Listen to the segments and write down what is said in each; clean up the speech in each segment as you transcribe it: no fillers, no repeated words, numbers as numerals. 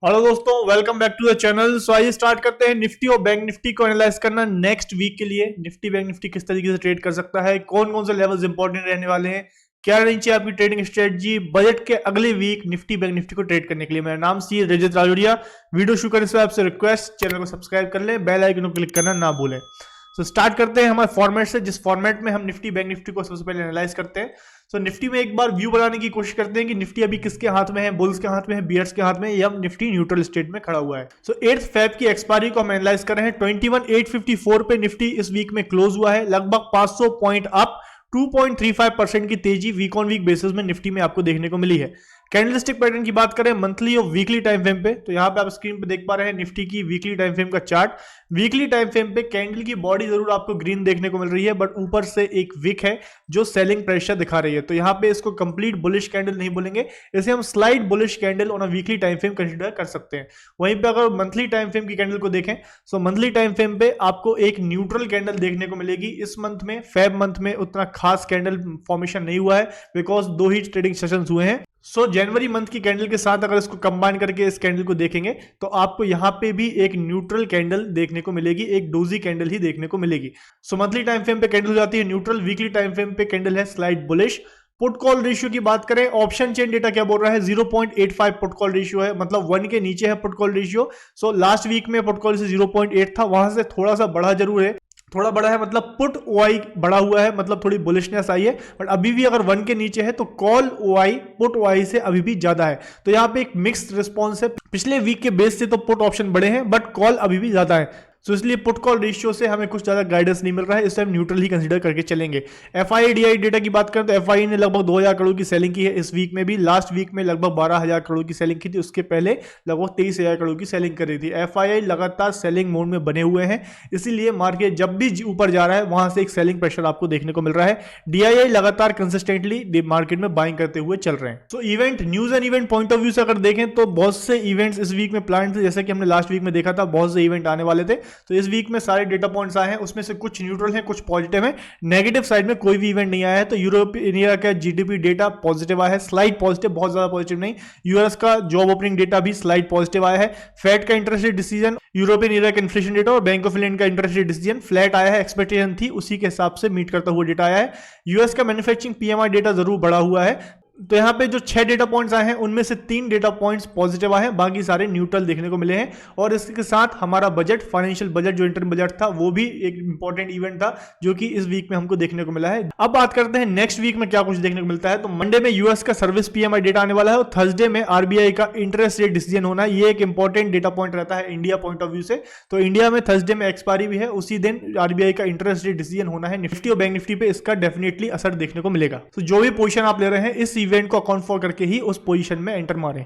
Hello दोस्तों, welcome back to the channel. So आइए start करते हैं निफ्टी और बैंक निफ्टी को एनालाइज करना नेक्स्ट वीक के लिए। निफ्टी बैंक निफ्टी किस तरीके से ट्रेड कर सकता है, कौन कौन से लेवल्स इंपॉर्टेंट रहने वाले हैं, क्या रहनी चाहिए आपकी ट्रेडिंग स्ट्रेटजी बजट के अगले वीक निफ्टी बैंक निफ्टी को ट्रेड करने के लिए। मेरा नाम सी रजत राजौरिया। वीडियो शुरू करने से आपसे रिक्वेस्ट, चैनल को सब्सक्राइब कर लें, बेल आइकन को क्लिक करना ना भूलें। सो स्टार्ट करते हैं हमारे फॉर्मेट से, जिस फॉर्मेट में हम निफ्टी बैंक निफ्टी को सबसे पहले एनालाइज करते हैं। सो निफ्टी में एक बार व्यू बनाने की कोशिश करते हैं कि निफ्टी अभी किसके हाथ में है, बुल्स के हाथ में है, बियर्स के हाथ में है, या निफ्टी न्यूट्रल स्टेट में खड़ा हुआ है। सो 8 फेब की एक्सपायरी को हम एनालाइज कर रहे हैं। 21,854 पे निफ्टी इस वीक में क्लोज हुआ है, लगभग 500 पॉइंट अप, 2.35% की तेजी वीक ऑन वीक बेसिस में निफ्टी में आपको देखने को मिली है। कैंडलस्टिक पैटर्न की बात करें मंथली और वीकली टाइम फ्रेम पे, तो यहां पे आप स्क्रीन पे देख पा रहे हैं निफ्टी की वीकली टाइम फ्रेम का चार्ट। वीकली टाइम फ्रेम पे कैंडल की बॉडी जरूर आपको ग्रीन देखने को मिल रही है, बट ऊपर से एक विक है जो सेलिंग प्रेशर दिखा रही है। तो यहां पे इसको कंप्लीट बुलिश कैंडल नहीं बोलेंगे, इसे हम slide bullish candle on a weekly time frame consider कर सकते हैं। वहीं पे अगर मंथली टाइम फ्रेम की कैंडल को देखें, सो मंथली टाइम फ्रेम पे आपको एक न्यूट्रल कैंडल देखने को मिलेगी। इस मंथ में फेब मंथ में उतना खास कैंडल फॉर्मेशन नहीं हुआ है, बिकॉज 2 ही ट्रेडिंग सेशंस हुए हैं। सो जनवरी मंथ की कैंडल के साथ अगर इसको कंबाइन करके इस कैंडल को देखेंगे तो आपको यहां पे भी एक न्यूट्रल कैंडल देखने को मिलेगी, एक डोजी कैंडल ही देखने को मिलेगी। सो मंथली टाइम फ्रेम पे कैंडल हो जाती है न्यूट्रल, वीकली टाइम फ्रेम पे कैंडल है slide bullish. Put call ratio की बात करें, ऑप्शन चेन डेटा क्या बोल रहा है, 0.85 पुट कॉल रेशियो है, मतलब 1 के नीचे है put call ratio. So last week में पुट कॉल से 0.8 था, वहां से थोड़ा सा बढ़ा जरूर है, थोड़ा बड़ा है, मतलब पुट ओआई बढ़ा हुआ है, मतलब थोड़ी बुलिशनेस आई है। बट अभी भी अगर 1 के नीचे है तो कॉल ओआई पुट ओआई से अभी भी ज्यादा है। तो यहां पे एक मिक्स्ड रिस्पॉन्स है। पिछले वीक के बेस से तो पुट ऑप्शन बड़े हैं, बट कॉल अभी भी ज्यादा है। तो इसलिए पुट कॉल रेशियो से हमें कुछ ज्यादा गाइडेंस नहीं मिल रहा है, इस टाइम न्यूट्रल ही कंसीडर करके चलेंगे। एफआईडीआई डेटा की बात करें तो एफआई ने लगभग 2000 करोड़ की सेलिंग की है इस वीक में भी। लास्ट वीक में लगभग 12,000 करोड़ की सेलिंग की थी, उसके पहले लगभग 23,000 करोड़ की सेलिंग कर रही थी। एफआईआई लगातार सेलिंग मोड में बने हुए हैं, इसीलिए मार्केट जब भी ऊपर जा रहा है वहां से एक सेलिंग प्रेशर आपको देखने को मिल रहा है। डीआईआई लगातार कंसिस्टेंटली मार्केट में बाइंग करते हुए चल रहे हैं। सो event news and event point of view से अगर देखें तो बहुत से इवेंट्स इस वीक में प्लान थे, जैसे कि हमने लास्ट वीक में देखा था बहुत से इवेंट आने वाले थे। तो इस वीक में सारे डेटा पॉइंट्स आए हैं, उसमें से कुछ न्यूट्रल हैं, कुछ पॉजिटिव हैं। नेगेटिव साइड में कोई भी इवेंट नहीं आया है। तो यूरोपियन का जीडीपी डेटा पॉजिटिव आया है, स्लाइड पॉजिटिव, बहुत ज्यादा पॉजिटिव नहीं। यूएस का जॉब ओपनिंग डेटा भी स्लाइड पॉजिटिव आया है। फेड का interest rate decision, European area का इन्फ्लेशन डेटा और बैंक ऑफ इंग्लैंड का इंटरेस्ट रेट डिसीजन फ्लैट आया है, एक्सपेक्टेशन थी उसी के हिसाब से मीट करता हुआ डेटा आया है। यूएस का मैन्युफैक्चरिंग पीएमआई डेटा जरूर बढ़ा हुआ है। तो यहां पे जो 6 डेटा पॉइंट्स आए हैं उनमें से 3 डेटा पॉइंट्स पॉजिटिव आए हैं, बाकी सारे न्यूट्रल देखने को मिले हैं। और इसके साथ हमारा बजट, फाइनेंशियल बजट जो इंटरम बजट था, वो भी एक इंपॉर्टेंट इवेंट था जो कि इस वीक में हमको देखने को मिला है। अब बात करते हैं नेक्स्ट वीक में क्या कुछ देखने को मिलता है। तो मंडे में यूएस का सर्विस पीएमआई डेटा आने वाला है और थर्सडे में आरबीआई का इंटरेस्ट रेट डिसीजन होना है। ये एक इंपॉर्टेंट डेटा पॉइंट रहता है इंडिया पॉइंट ऑफ व्यू से। तो इंडिया में थर्सडे में एक्सपायरी भी है, उसी दिन आरबीआई का इंटरेस्ट रेट डिसीजन होना है। निफ्टी और बैंक निफ्टी पे इसका डेफिनेटली असर देखने को मिलेगा। तो जो भी पोजीशन आप ले रहे हैं इस इवेंट को अकाउंट फॉर करके ही उस पोजीशन में एंटर मारें।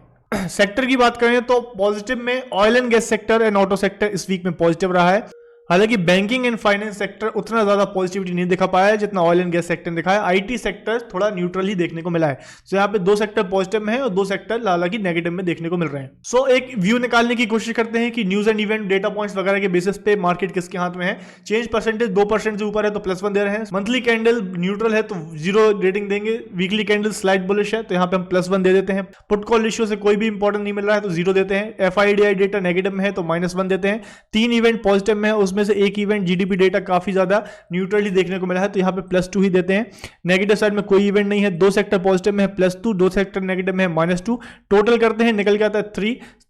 सेक्टर की बात करें तो पॉजिटिव में oil and gas sector and auto sector इस वीक में पॉजिटिव रहा है। हालांकि बैंकिंग एंड फाइनेंस सेक्टर उतना ज्यादा पॉजिटिविटी नहीं दिखा पाया है जितना ऑयल एंड गैस सेक्टर ने दिखाया। आईटी सेक्टर थोड़ा न्यूट्रल ही देखने को मिला है। तो यहाँ पे 2 सेक्टर पॉजिटिव में है और 2 सेक्टर हालांकि नेगेटिव में देखने को मिल रहे हैं। सो एक व्यू निकालने की कोशिश करते हैं कि news and event data points वगैरह के बेसिस पे मार्केट किसके हाथ में है। चेंज परसेंटेज 2% से ऊपर है तो +1 दे रहे हैं। मंथली कैंडल न्यूट्रल है तो 0 रेटिंग देंगे। वीकली कैंडल स्लाइड बुलिश है तो यहाँ पे हम +1 दे देते हैं। पुट कॉल रेशियो से कोई भी इंपॉर्टेंट नहीं मिल रहा है तो 0 देते हैं। एफआईडीआई डेटा नेगेटिव में है तो -1 देते हैं। 3 इवेंट पॉजिटिव में है, उसमें से एक इवेंट जीडीपी डेटा काफी ज्यादा न्यूट्रली देखने को मिला है तो यहाँ पे +2 ही देते हैं। नेगेटिव साइड में कोई इवेंट नहीं है। 2 सेक्टर पॉजिटिव में है +2, 2 सेक्टर नेगेटिव में है -2। टोटल करते हैं, निकल के आता है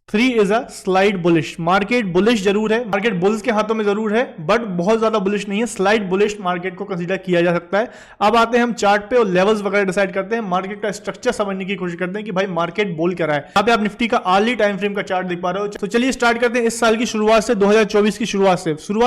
3 is a slide bullish. Market bullish जरूर है, मार्केट बुल्स के हाथों में जरूर है, बट बहुत ज्यादा बुलिश नहीं है। स्लाइड बुलिश मार्केट को कंसीडर किया जा सकता है। अब आते हैं हम चार्ट पे और लेवल्स वगैरह डिसाइड करते हैं, मार्केट का स्ट्रक्चर समझने की कोशिश करते हैं कि भाई मार्केट बोल क्या रहा है। यहाँ पे आप निफ्टी का अर्ली टाइम फ्रेम का चार्ट देख पा रहे हो। तो चलिए स्टार्ट करते हैं इस साल की शुरुआत से, 2024 की शुरुआत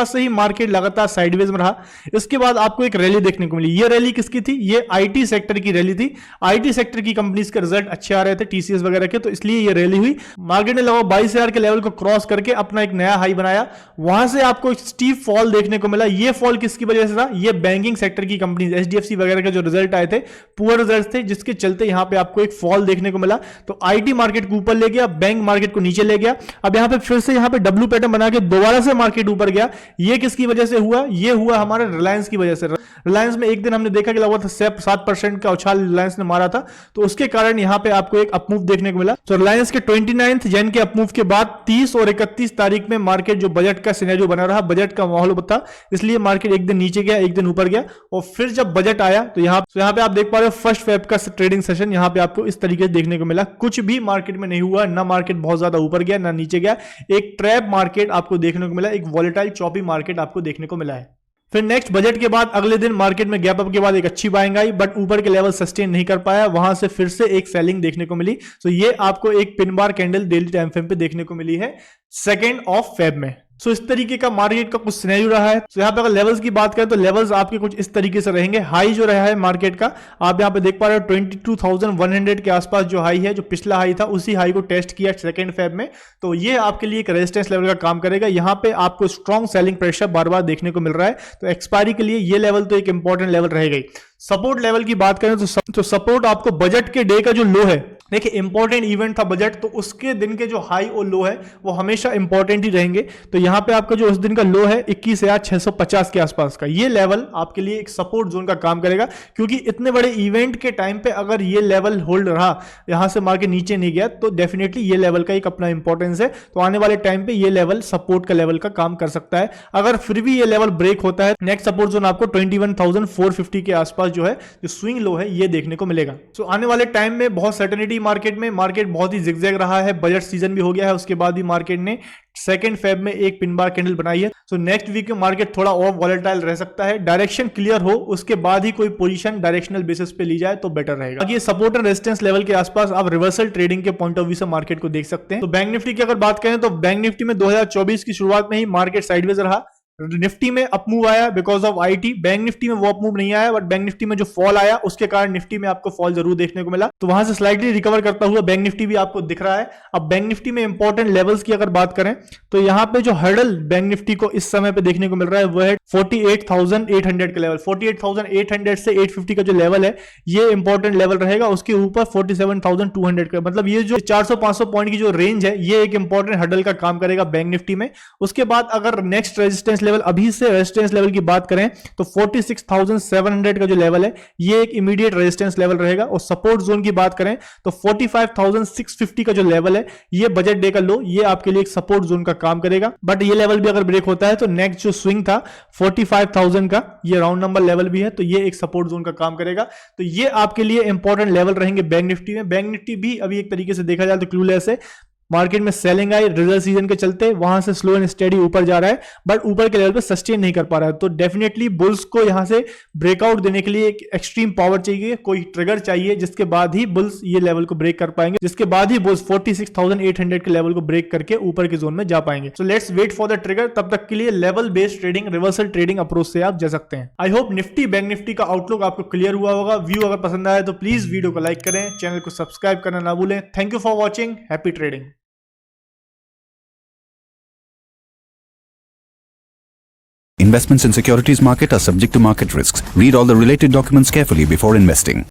से ही मार्केट लगातार साइडवेज में रहा। इसके बाद आपको एक रैली देखने को मिली। ये रैली किसकी थी? ये आईटी सेक्टर की रैली थी। आईटी सेक्टर की कंपनीज के रिजल्ट अच्छे आ रहे थे, टीसीएस वगैरह के, तो इसलिए ये रैली हुई। मार्केट ने लगभग 22,000 के लेवल को क्रॉस करके अपना एक नया हाई बनाया। वहां से आपको एक स्टीप फॉल देखने को मिला। ये फॉल किसकी वजह से था? ये बैंकिंग सेक्टर की कंपनीज, एचडीएफसी वगैरह के जो रिजल्ट आए थे, पुअर रिजल्ट थे, जिसके चलते यहां पे आपको एक फॉल देखने को मिला। तो आईटी मार्केट को ऊपर ले गया, बैंक मार्केट को नीचे ले गया। अब यहां पे फिर से यहां पे डब्ल्यू पैटर्न बना के दोबारा से मार्केट ऊपर गया। ये किसकी वजह से हुआ? ये हुआ हमारे रिलायंस की वजह से। रिलायंस में एक दिन हमने देखा कि लगभग 7% का उछाल रिलायंस ने मारा था, तो उसके कारण यहां पे आपको एक अपमूव देखने को मिला। तो रिलायंस के 29 जन के अपमूव के बाद 30 और 31 तारीख में मार्केट जो बजट का सिनेरियो बना रहा, बजट का माहौल था, इसलिए मार्केट एक दिन नीचे गया, एक दिन ऊपर गया, और फिर जब बजट आया तो यहाँ पे आप देख पा रहे हो 1 फेब का ट्रेडिंग सेशन यहाँ पे आपको इस तरीके से देखने को मिला। कुछ भी मार्केट में नहीं हुआ, ना मार्केट बहुत ज्यादा ऊपर गया ना नीचे गया, एक ट्रैप मार्केट आपको देखने को मिला, एक वॉलेटाइल चॉपी मार्केट आपको देखने को मिला है। फिर नेक्स्ट बजट के बाद अगले दिन मार्केट में गैप अप के बाद एक अच्छी बाइंग आई, बट ऊपर के लेवल सस्टेन नहीं कर पाया, वहां से फिर से एक सेलिंग देखने को मिली। तो ये आपको एक pin bar candle daily time frame पे देखने को मिली है 2 फेब में। सो इस तरीके का मार्केट का कुछ सिनेरियो रहा है। तो यहाँ पे अगर लेवल्स की बात करें तो लेवल्स आपके कुछ इस तरीके से रहेंगे। हाई जो रहा है मार्केट का, आप यहाँ पे देख पा रहे हो 22,100 के आसपास जो हाई है, जो पिछला हाई था, उसी हाई को टेस्ट किया 2 फेब में। तो ये आपके लिए एक रेजिस्टेंस लेवल का काम करेगा। यहाँ पे आपको स्ट्रॉन्ग सेलिंग प्रेशर बार बार देखने को मिल रहा है, तो एक्सपायरी के लिए ये लेवल तो एक इंपॉर्टेंट लेवल रहेगा ही। सपोर्ट लेवल की बात करें तो सपोर्ट आपको बजट के डे का जो लो है, देखिए इंपॉर्टेंट इवेंट था बजट, तो उसके दिन के जो हाई और लो है वो हमेशा इंपॉर्टेंट ही रहेंगे। तो यहां पे आपका जो उस दिन का लो है 21,650 के आसपास का, ये लेवल आपके लिए एक सपोर्ट जोन का काम करेगा, क्योंकि इतने बड़े इवेंट के टाइम पे अगर ये लेवल होल्ड रहा, यहां से मार्केट नीचे नहीं गया, तो डेफिनेटली ये लेवल का एक अपना इंपॉर्टेंस है। तो आने वाले टाइम पे ये लेवल सपोर्ट का लेवल का काम कर सकता है। अगर फिर भी ये लेवल ब्रेक होता है, नेक्स्ट सपोर्ट जोन आपको 21,450 के आसपास जो है, जो स्विंग लो है, ये देखने को मिलेगा। तो आने वाले टाइम में बहुत सर्टेनिटी मार्केट बहुत ही जिगजैग रहा है। बजट सीजन भी हो गया है, उसके बाद भी मार्केट ने 2 फेब में एक पिन बार कैंडल बनाई है। सो नेक्स्ट वीक में मार्केट थोड़ा और वॉलेटाइल रह सकता है। डायरेक्शन क्लियर हो उसके बाद ही कोई पोजीशन डायरेक्शनल बेसिस पे ली जाए तो बेटर रहेगा। ये सपोर्ट एंड रेजिस्टेंस लेवल के आसपास आप रिवर्सल ट्रेडिंग के पॉइंट ऑफ व्यू से मार्केट को देख सकते हैं। तो बैंक निफ्टी की अगर बात करें तो बैंक निफ्टी में 2024 की शुरुआत में ही मार्केट साइडवेज रहा। निफ्टी में अपमूव आया because of IT, bank Nifty में वो अपमूव नहीं आया, बट बैंक निफ्टी में जो फॉल आया उसके कारण निफ्टी में आपको फॉल जरूर देखने को मिला। तो वहां से स्लाइटली रिकवर करता हुआ बैंक निफ्टी भी आपको दिख रहा है। अब बैंक निफ्टी में इंपॉर्टेंट लेवल्स की अगर बात करें तो यहाँ पे जो हर्डल बैंक निफ्टी को इस समय पे देखने को मिल रहा है वो है 48,800 का लेवल। 48,800 से 850 का जो लेवल है ये इंपॉर्टेंट लेवल रहेगा। उसके ऊपर 47,200 का, मतलब ये जो 400-500 पॉइंट की जो रेंज है ये एक इंपॉर्टेंट हर्डल का काम करेगा बैंक निफ्टी में। उसके बाद अगर नेक्स्ट रेजिस्टेंस लेवल, अभी से रेजिस्टेंस लेवल की बात करें तो 46,700 का जो लेवल है ये एक इमीडिएट रेजिस्टेंस लेवल रहेगा। और सपोर्ट जोन की बात करें तो 45,650 का जो लेवल है ये बजट डे का लो, ये आपके लिए एक सपोर्ट जोन का काम करेगा। बट ये लेवल भी अगर ब्रेक होता है तो नेक्स्ट जो स्विंग था 45,000 का, ये राउंड नंबर लेवल भी है, तो ये एक सपोर्ट जोन का काम करेगा। तो ये आपके लिए इंपॉर्टेंट लेवल रहेंगे बैंक निफ्टी में। बैंक निफ्टी भी अभी एक तरीके से देखा जाए तो क्लूलेस है। मार्केट में सेलिंग आई रिजल्ट सीजन के चलते, वहां से स्लो एंड स्टेडी ऊपर जा रहा है, बट ऊपर के लेवल पे सस्टेन नहीं कर पा रहा है। तो डेफिनेटली बुल्स को यहां से ब्रेकआउट देने के लिए एक एक्सट्रीम पावर चाहिए, कोई ट्रिगर चाहिए, जिसके बाद ही बुल्स ये लेवल को ब्रेक कर पाएंगे, जिसके बाद ही बुल्स 46,800 के लेवल को ब्रेक करके ऊपर के जोन में जा पाएंगे। So let's wait for the trigger. तब तक के लिए level based trading, reversal trading approach से आप जा सकते हैं। I hope Nifty bank Nifty का आउटलुक आपको क्लियर हुआ होगा। व्यू अगर पसंद आया तो प्लीज वीडियो को लाइक करें, चैनल को सब्सक्राइब करना ना भूलें। Thank you for watching, happy trading. Investments in securities market are subject to market risks. Read all the related documents carefully before investing.